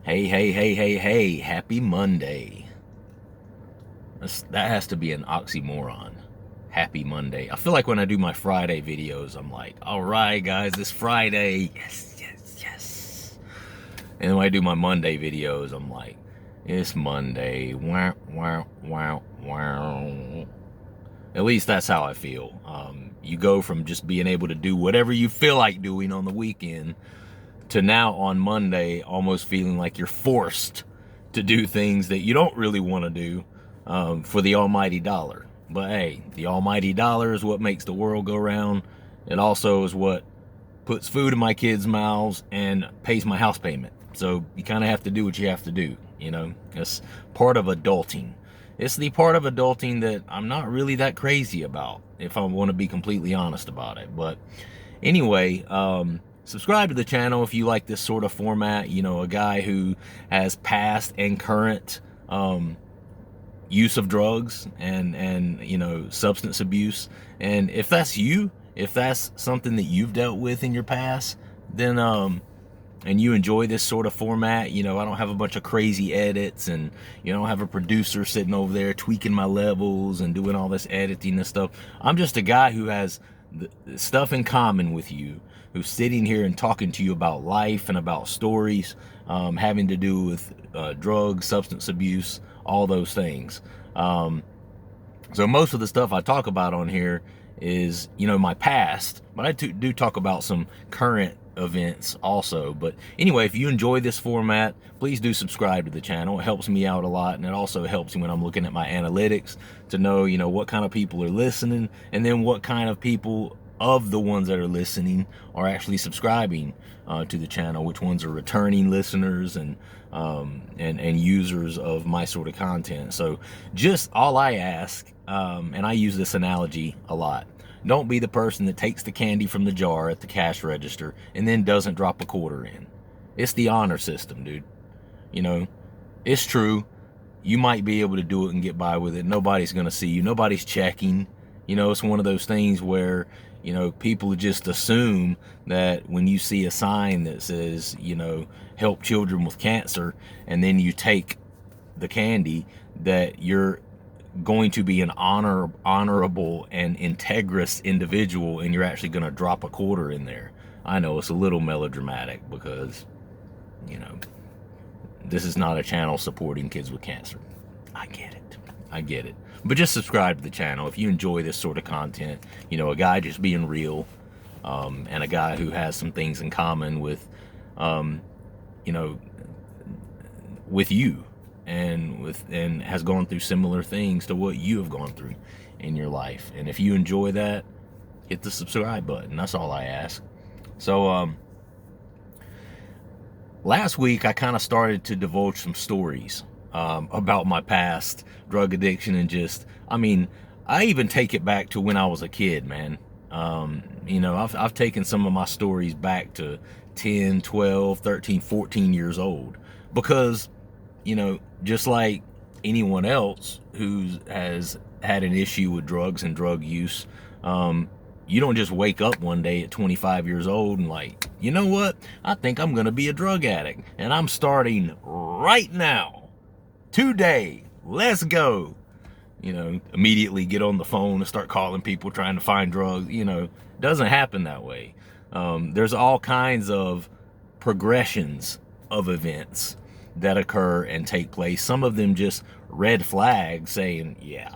Hey, happy Monday. That has to be an oxymoron. Happy Monday. I feel like when I do my Friday videos, I'm like, all right, guys, it's Friday. Yes. And when I do my Monday videos, I'm like, it's Monday. Wow. At least that's how I feel. You go from just being able to do whatever you feel like doing on the weekend to now on Monday almost feeling like you're forced to do things that you don't really want to do for the almighty dollar. But hey, the almighty dollar is what makes the world go round. It also is what puts food in my kids' mouths and pays my house payment. So you kind of have to do what you have to do, you know? It's part of adulting. It's the part of adulting that I'm not really that crazy about, if I want to be completely honest about it. But anyway, subscribe to the channel if you like this sort of format. You know, a guy who has past and current use of drugs and you know, substance abuse. And if that's you, if that's something that you've dealt with in your past, then and you enjoy this sort of format, you know, I don't have a bunch of crazy edits, and you don't have a producer sitting over there tweaking my levels and doing all this editing and stuff. I'm just a guy who has stuff in common with you, who's sitting here and talking to you about life and about stories having to do with drugs, substance abuse, all those things. So most of the stuff I talk about on here is, you know, my past, but I do talk about some current events also. But anyway, if you enjoy this format, please do subscribe to the channel. It helps me out a lot, and it also helps me when I'm looking at my analytics to know, you know, what kind of people are listening, and then what kind of people of the ones that are listening are actually subscribing to the channel, which ones are returning listeners and users of my sort of content. So just all I ask, and I use this analogy a lot, don't be the person that takes the candy from the jar at the cash register and then doesn't drop a quarter in. It's the honor system, dude. You know, it's true. You might be able to do it and get by with it. Nobody's going to see you. Nobody's checking. You know, it's one of those things where, you know, people just assume that when you see a sign that says, you know, help children with cancer, and then you take the candy, that you're going to be an honorable and integrous individual, and you're actually going to drop a quarter in there. I know it's a little melodramatic because, you know, this is not a channel supporting kids with cancer. I get it. But just subscribe to the channel if you enjoy this sort of content. You know, a guy just being real, and a guy who has some things in common with, you know, with you, and has gone through similar things to what you have gone through in your life. And if you enjoy that, hit the subscribe button. That's all I ask. So last week I kind of started to divulge some stories about my past drug addiction, and just, I mean, I even take it back to when I was a kid, man. You know, I've taken some of my stories back to 10, 12, 13, 14 years old, because, you know, just like anyone else who has had an issue with drugs and drug use, you don't just wake up one day at 25 years old and like, you know what, I think I'm gonna be a drug addict, and I'm starting right now, today, let's go. You know, immediately get on the phone and start calling people trying to find drugs. You know, doesn't happen that way. There's all kinds of progressions of events that occur and take place. Some of them just red flags saying, yeah,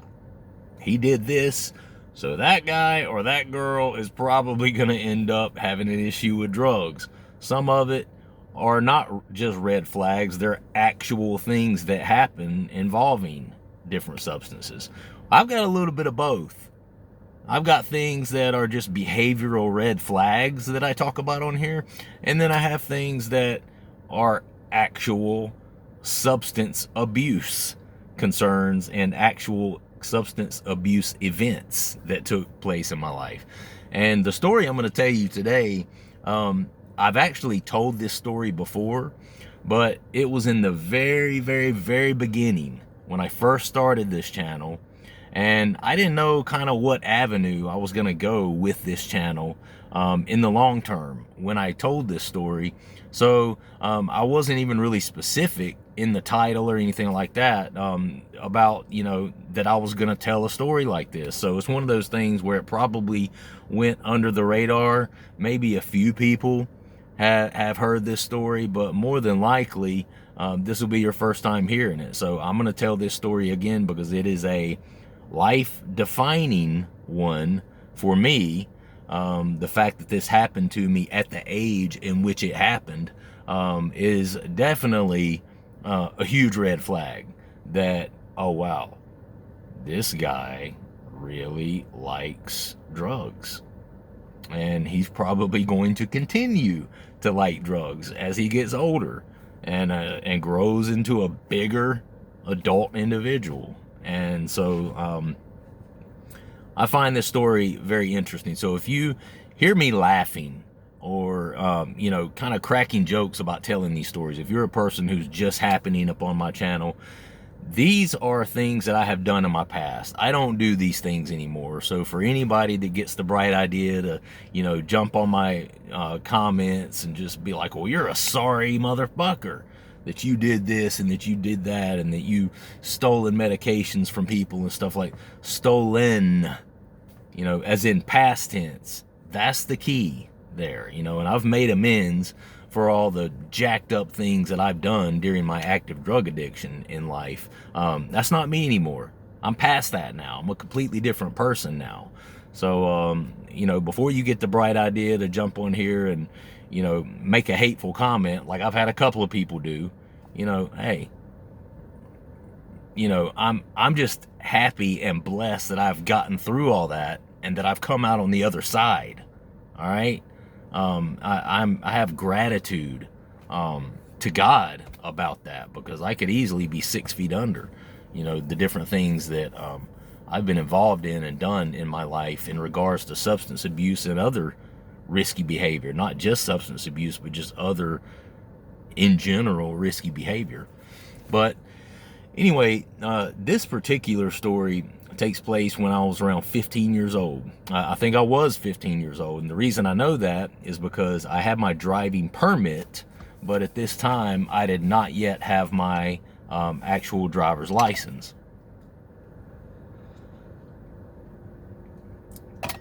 he did this, so that guy or that girl is probably going to end up having an issue with drugs. Some of it are not just red flags, they're actual things that happen involving different substances. I've got a little bit of both. I've got things that are just behavioral red flags that I talk about on here, and then I have things that are actual substance abuse concerns and actual substance abuse events that took place in my life. And the story I'm going to tell you today, I've actually told this story before, but it was in the very beginning when I first started this channel, And I didn't know kind of what avenue I was going to go with this channel in the long term when I told this story. So I wasn't even really specific in the title or anything like that about, you know, that I was going to tell a story like this. So it's one of those things where it probably went under the radar. Maybe a few people have heard this story, but more than likely this will be your first time hearing it. So I'm going to tell this story again because it is a life-defining one for me. The fact that this happened to me at the age in which it happened is definitely a huge red flag that, oh wow, this guy really likes drugs. And he's probably going to continue to like drugs as he gets older and grows into a bigger adult individual. And so I find this story very interesting. So if you hear me laughing or, you know, kind of cracking jokes about telling these stories, if you're a person who's just happening up on my channel, these are things that I have done in my past. I don't do these things anymore. So for anybody that gets the bright idea to, you know, jump on my comments and just be like, well, you're a sorry motherfucker that you did this and that you did that and that you stolen medications from people and stuff, like stolen, you know, as in past tense. That's the key there, you know, and I've made amends for all the jacked up things that I've done during my active drug addiction in life. That's not me anymore. I'm past that now. I'm a completely different person now. So, you know, before you get the bright idea to jump on here and, you know, make a hateful comment, like I've had a couple of people do, you know, hey, you know, I'm just happy and blessed that I've gotten through all that and that I've come out on the other side. All right. I have gratitude to God about that, because I could easily be 6 feet under, you know, the different things that I've been involved in and done in my life in regards to substance abuse and other risky behavior, not just substance abuse, but just other in general risky behavior. But anyway, this particular story takes place when I was around 15 years old. I think I was 15 years old. And the reason I know that is because I had my driving permit, but at this time I did not yet have my actual driver's license.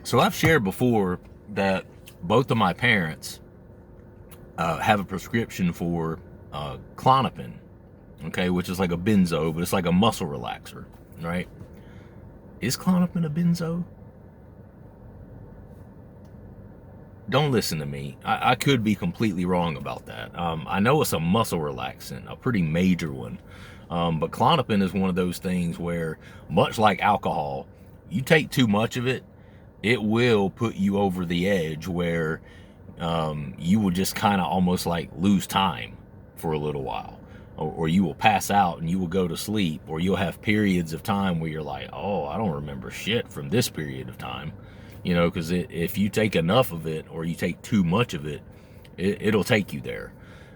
So I've shared before that both of my parents have a prescription for Klonopin, okay, which is like a benzo, but it's like a muscle relaxer, right? Is Klonopin a benzo? Don't listen to me. I could be completely wrong about that. I know it's a muscle relaxant, a pretty major one. But Klonopin is one of those things where, much like alcohol, you take too much of it, it will put you over the edge where you will just kind of almost like lose time for a little while. Or you will pass out and you will go to sleep, or you'll have periods of time where you're like, oh, I don't remember shit from this period of time, you know, because if you take enough of it or you take too much of it, it'll take you there.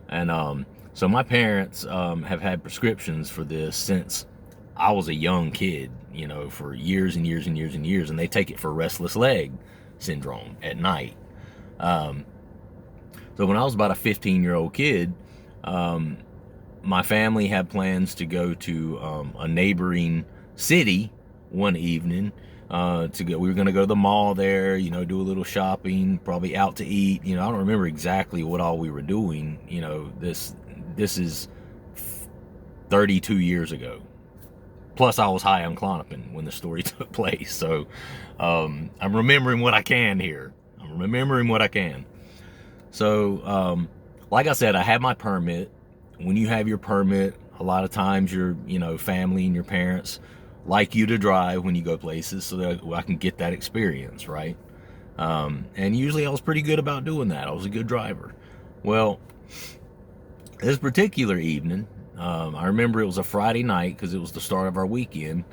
And so my parents have had prescriptions for this since I was a young kid, you know, for years and years and years and years, and they take it for restless leg syndrome at night. So when I was about a 15-year-old kid, my family had plans to go to a neighboring city one evening. We were going to go to the mall there, you know, do a little shopping, probably out to eat. You know, I don't remember exactly what all we were doing. You know, this is 32 years ago. Plus, I was high on Klonopin when the story took place. So I'm remembering what I can here. I'm remembering what I can. So, like I said, I had my permit. When you have your permit, a lot of times your, you know, family and your parents like you to drive when you go places so that I can get that experience, right? And usually I was pretty good about doing that. I was a good driver. Well, this particular evening, I remember it was a Friday night because it was the start of our weekend.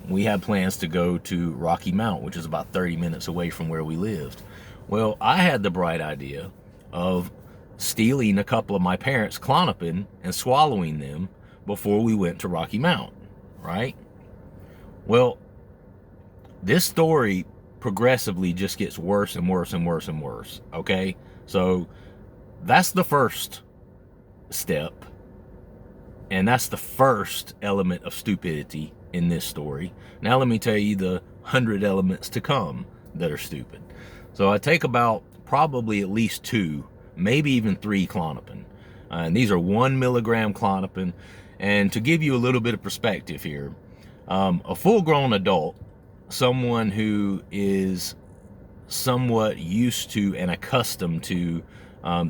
We had plans to go to Rocky Mount, which is about 30 minutes away from where we lived. Well, I had the bright idea of stealing a couple of my parents' Klonopin and swallowing them before we went to Rocky Mount, right? Well, This story progressively just gets worse and worse and worse and worse. Okay, so that's the first step, and that's the first element of stupidity in this story. Now let me tell you the 100 elements to come that are stupid. So I take about probably at least 2, maybe even 3 Klonopin. And these are 1 milligram Klonopin. And to give you a little bit of perspective here, a full-grown adult, someone who is somewhat used to and accustomed to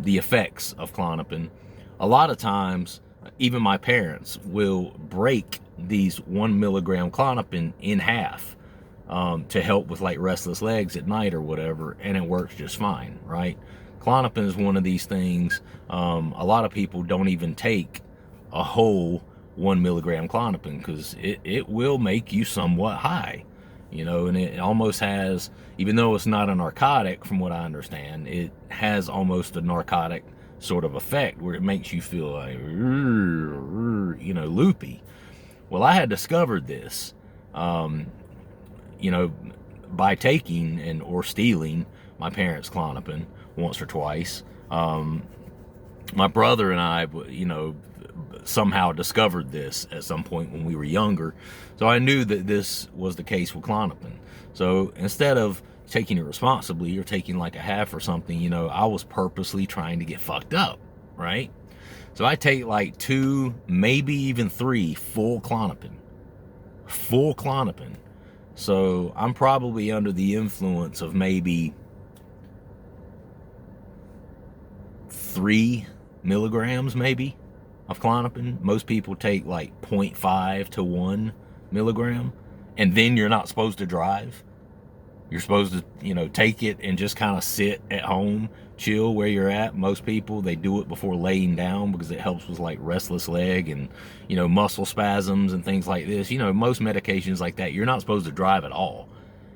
the effects of Klonopin, a lot of times, even my parents will break these 1 milligram Klonopin in half to help with like restless legs at night or whatever, and it works just fine, right? Klonopin is one of these things. A lot of people don't even take a whole 1 milligram Klonopin because it will make you somewhat high, you know, and it almost has, even though it's not a narcotic from what I understand, it has almost a narcotic sort of effect where it makes you feel like, you know, loopy. Well, I had discovered this, you know, by taking and or stealing my parents' Klonopin once or twice. My brother and I, you know, somehow discovered this at some point when we were younger. So I knew that this was the case with Klonopin. So instead of taking it responsibly or taking like a half or something, you know, I was purposely trying to get fucked up, right? So I take like 2, maybe even 3 full Klonopin. Full Klonopin. So I'm probably under the influence of maybe 3 milligrams maybe of Klonopin. Most people take like 0.5 to 1 milligram, and then you're not supposed to drive. You're supposed to, you know, take it and just kind of sit at home, chill where you're at. Most people, they do it before laying down because it helps with like restless leg and, you know, muscle spasms and things like this. You know, most medications like that, you're not supposed to drive at all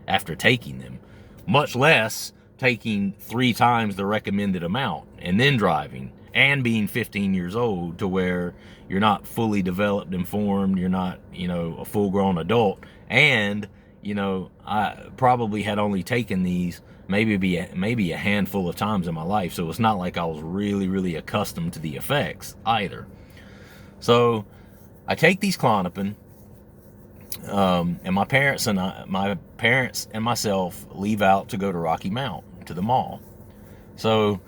after taking them, much less taking 3 times the recommended amount and then driving and being 15 years old to where you're not fully developed and formed. You're not, you know, a full-grown adult. And, you know, I probably had only taken these maybe a handful of times in my life. So it's not like I was really, really accustomed to the effects either. So I take these Klonopin, and my parents and myself leave out to go to Rocky Mount, to the mall. So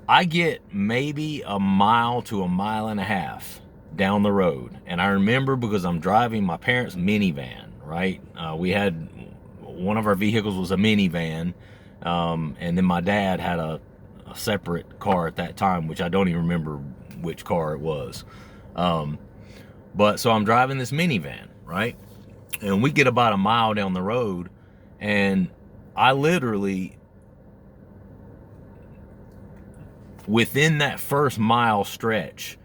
I get maybe a mile to a mile and a half down the road. And I remember because I'm driving my parents' minivan, right? We had, one of our vehicles was a minivan. And then my dad had a separate car at that time, which I don't even remember which car it was. But so I'm driving this minivan, right? And we get about a mile down the road, and I literally, within that first mile stretch,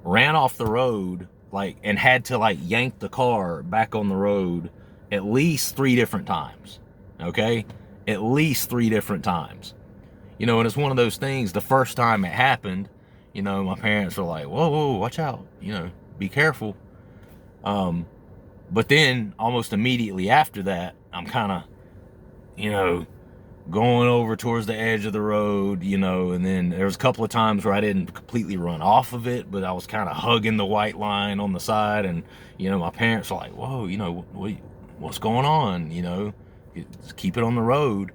ran off the road, like, and had to like yank the car back on the road at least 3 different times. Okay? At least 3 different times. You know, and it's one of those things, the first time it happened, you know, my parents were like, whoa, whoa, watch out, you know, be careful. But then almost immediately after that, I'm kind of, you know, going over towards the edge of the road, you know, and then there was a couple of times where I didn't completely run off of it, but I was kind of hugging the white line on the side, and, you know, my parents were like, whoa, you know, what's going on, you know, keep it on the road.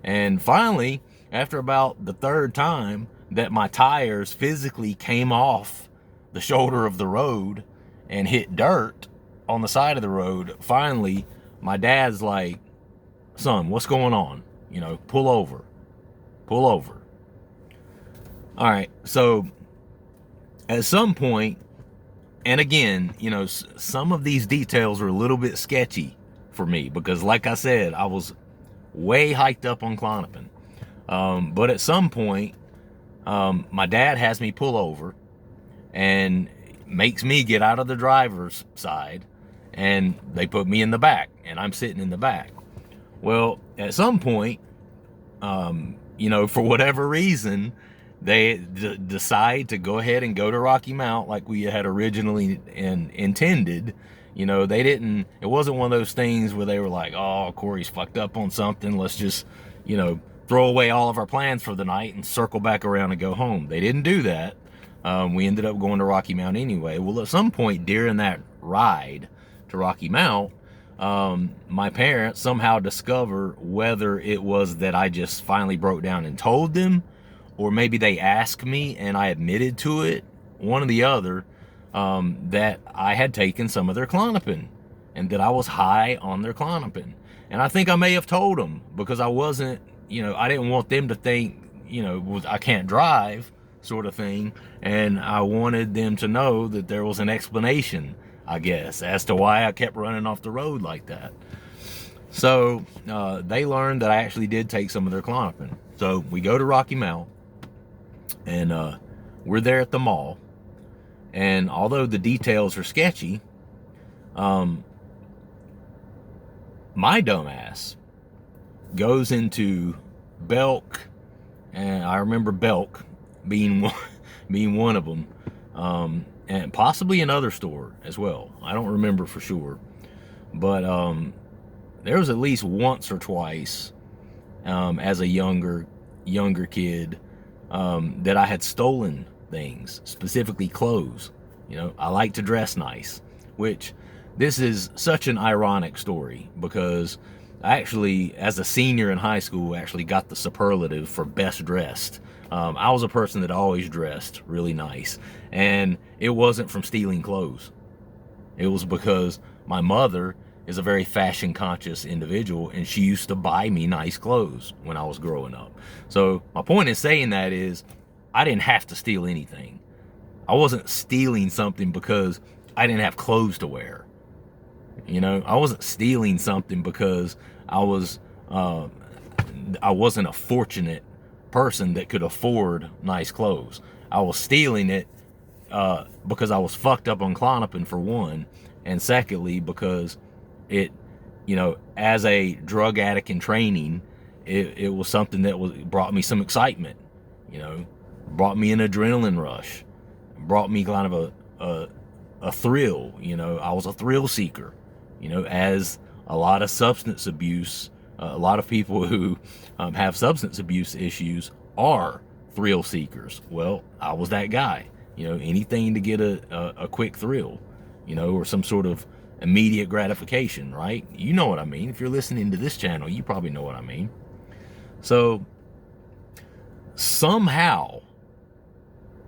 And finally, after about the 3rd time that my tires physically came off the shoulder of the road and hit dirt on the side of the road, finally, my dad's like, son, what's going on? You know, pull over. Pull over. All right, so at some point, and again, you know, some of these details are a little bit sketchy for me because, like I said, I was way hyped up on Klonopin. But at some point, my dad has me pull over and makes me get out of the driver's side, and they put me in the back, and I'm sitting in the back. Well, at some point, you know, for whatever reason, they decide to go ahead and go to Rocky Mount like we had originally intended. You know, it wasn't one of those things where they were like, oh, Corey's fucked up on something, let's just, throw away all of our plans for the night and circle back around and go home. They didn't do that. We ended up going to Rocky Mount anyway. Well, at some point during that ride to Rocky Mount, my parents somehow discover whether it was that I just finally broke down and told them, or maybe they asked me and I admitted to it, one or the other, that I had taken some of their Klonopin and that I was high on their Klonopin. And I think I may have told them because I wasn't, I didn't want them to think, I can't drive sort of thing. And I wanted them to know that there was an explanation, I guess, as to why I kept running off the road like that. So they learned that I actually did take some of their Klonopin. So we go to Rocky Mount, and we're there at the mall. And although the details are sketchy, my dumbass goes into Belk, and I remember Belk being one of them, and possibly another store as well. I don't remember for sure, but there was at least once or twice as a younger kid that I had stolen things, specifically clothes. I like to dress nice, which this is such an ironic story because I actually, as a senior in high school, actually got the superlative for best dressed. I was a person that always dressed really nice, and it wasn't from stealing clothes. It was because my mother is a very fashion conscious individual, and she used to buy me nice clothes when I was growing up. So my point in saying that is I didn't have to steal anything. I wasn't stealing something because I didn't have clothes to wear. I wasn't stealing something because I wasn't a fortunate person that could afford nice clothes. I was stealing it because I was fucked up on Klonopin, for one, and secondly because it, as a drug addict in training, it was something that brought me some excitement. Brought me an adrenaline rush, brought me kind of a thrill. I was a thrill seeker. As a lot of substance abuse, a lot of people who have substance abuse issues are thrill seekers. Well, I was that guy. Anything to get a quick thrill, or some sort of immediate gratification, right? You know what I mean. If you're listening to this channel, you probably know what I mean. So somehow,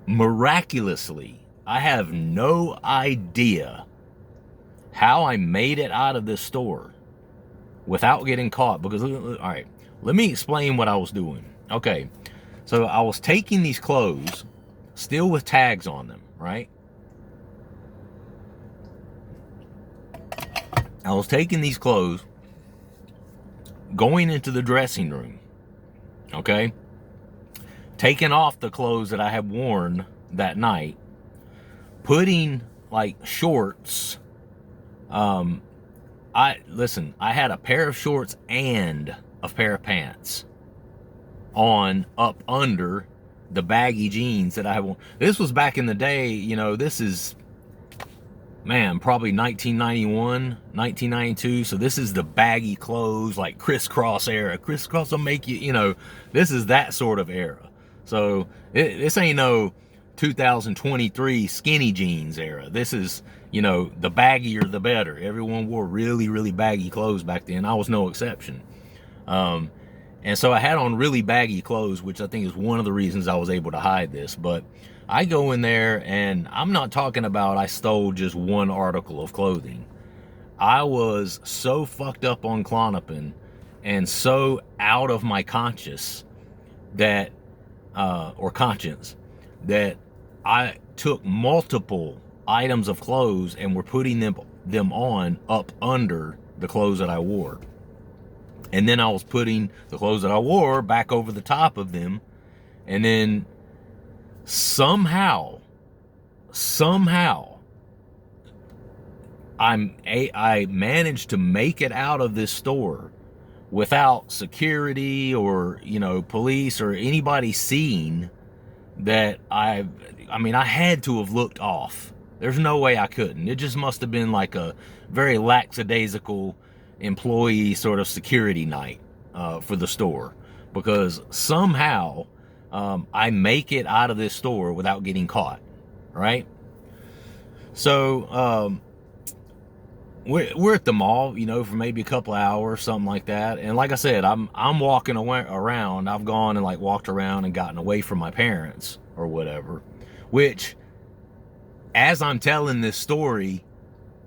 miraculously, I have no idea how I made it out of this store without getting caught. Because, all right, let me explain what I was doing. Okay, so I was taking these clothes, still with tags on them, right? I was taking these clothes, going into the dressing room, okay? Taking off the clothes that I had worn that night, putting like shorts. I had a pair of shorts and a pair of pants on up under the baggy jeans that I had worn. This was back in the day, this is, man, probably 1991, 1992. So this is the baggy clothes, like crisscross era. Crisscross will make you, this is that sort of era. So this ain't no 2023 skinny jeans era. This is, the baggier the better. Everyone wore really, really baggy clothes back then. I was no exception. And so I had on really baggy clothes, which I think is one of the reasons I was able to hide this. But I go in there, and I'm not talking about I stole just one article of clothing. I was so fucked up on Klonopin and so out of my conscience that I took multiple items of clothes and were putting them on up under the clothes that I wore. And then I was putting the clothes that I wore back over the top of them. And then somehow, I managed to make it out of this store without security or, police or anybody seeing that I had to have looked off There's no way I couldn't. It just must have been like a very lackadaisical employee sort of security night for the store, because somehow I make it out of this store without getting caught, right? So we're at the mall, you know, for maybe a couple of hours, something like that. And like I said, I'm walking around. I've gone and like walked around and gotten away from my parents or whatever, which, as I'm telling this story,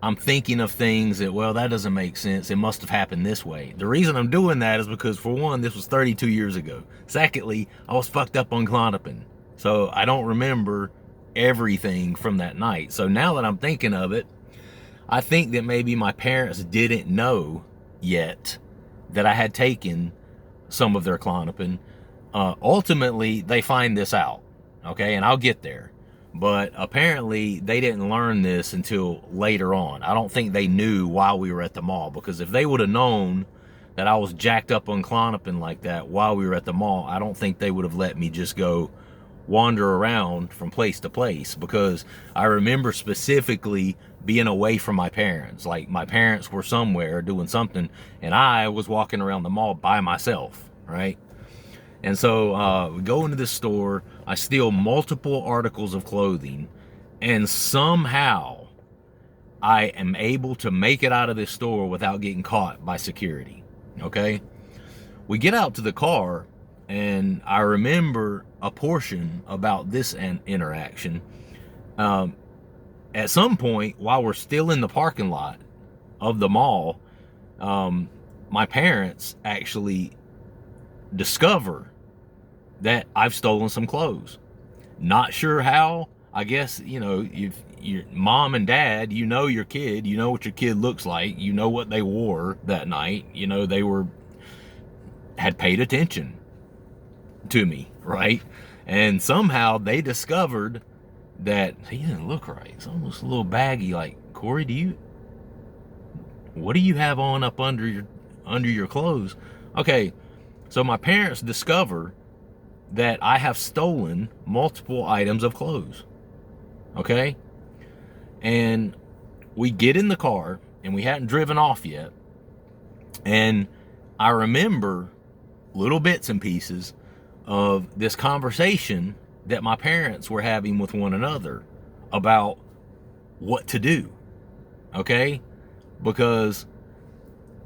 I'm thinking of things that, well, that doesn't make sense. It must have happened this way. The reason I'm doing that is because, for one, this was 32 years ago. Secondly, I was fucked up on Klonopin. So I don't remember everything from that night. So now that I'm thinking of it, I think that maybe my parents didn't know yet that I had taken some of their Klonopin. Ultimately, they find this out, okay? And I'll get there. But apparently they didn't learn this until later on. I don't think they knew while we were at the mall, because if they would have known that I was jacked up on Klonopin like that while we were at the mall, I don't think they would have let me just go wander around from place to place, because I remember specifically being away from my parents. Like, my parents were somewhere doing something and I was walking around the mall by myself, right? And so we go into this store, I steal multiple articles of clothing, and somehow I am able to make it out of this store without getting caught by security, okay? We get out to the car, and I remember a portion about this interaction. At some point, while we're still in the parking lot of the mall, my parents actually discover that I've stolen some clothes. Not sure how. I guess, you know, if your mom and dad, you know your kid, you know what your kid looks like, you know what they wore that night, you know, they had paid attention to me, right? And somehow they discovered that he didn't look right. It's almost a little baggy. Like, Corey, what do you have on up under your clothes? Okay, so my parents discover that I have stolen multiple items of clothes, okay? And we get in the car, and we hadn't driven off yet, and I remember little bits and pieces of this conversation that my parents were having with one another about what to do, okay? Because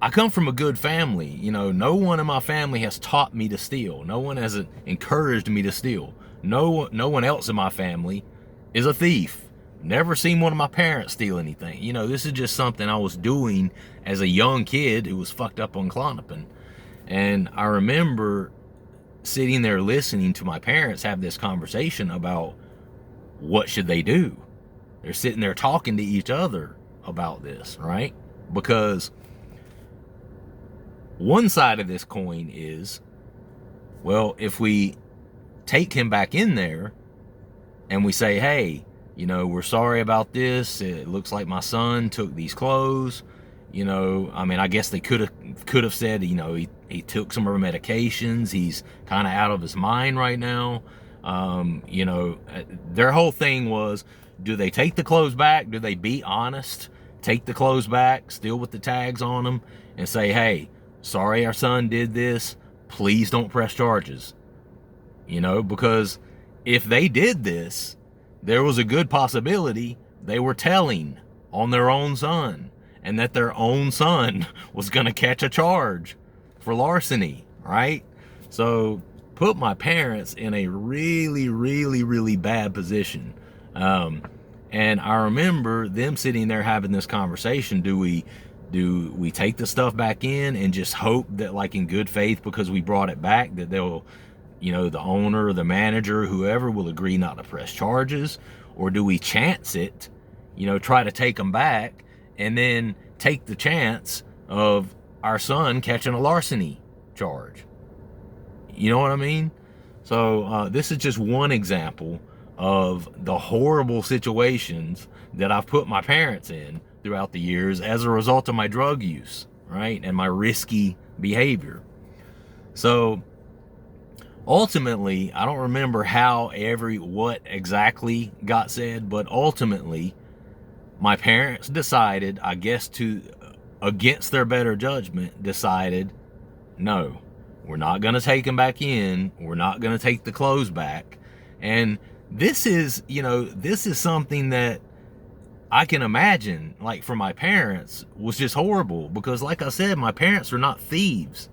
I come from a good family. You know, no one in my family has taught me to steal. No one has encouraged me to steal. No one else in my family is a thief. Never seen one of my parents steal anything. You know, this is just something I was doing as a young kid who was fucked up on Klonopin. And I remember sitting there listening to my parents have this conversation about what should they do. They're sitting there talking to each other about this, right? Because one side of this coin is, well, if we take him back in there and we say, hey, you know, we're sorry about this. It looks like my son took these clothes. You know, I mean, I guess they could have said, you know, he took some of our medications. He's kind of out of his mind right now. You know, their whole thing was, do they take the clothes back? Do they be honest? Take the clothes back, still with the tags on them, and say, hey, sorry our son did this. Please don't press charges. You know, because if they did this, there was a good possibility they were telling on their own son, and that their own son was going to catch a charge for larceny, right? So put my parents in a really, really, really bad position. And I remember them sitting there having this conversation. Do we take the stuff back in and just hope that, like, in good faith, because we brought it back, that they'll, you know, the owner or the manager, whoever, will agree not to press charges? Or do we chance it, you know, try to take them back, and then take the chance of our son catching a larceny charge? You know what I mean? So this is just one example of the horrible situations that I've put my parents in throughout the years as a result of my drug use, right? And my risky behavior. So ultimately, I don't remember what exactly got said, but ultimately, My parents decided, I guess against their better judgment, decided, no, we're not going to take them back in. We're not going to take the clothes back. And this is, this is something that I can imagine, like, for my parents was just horrible, because like I said, my parents are not thieves,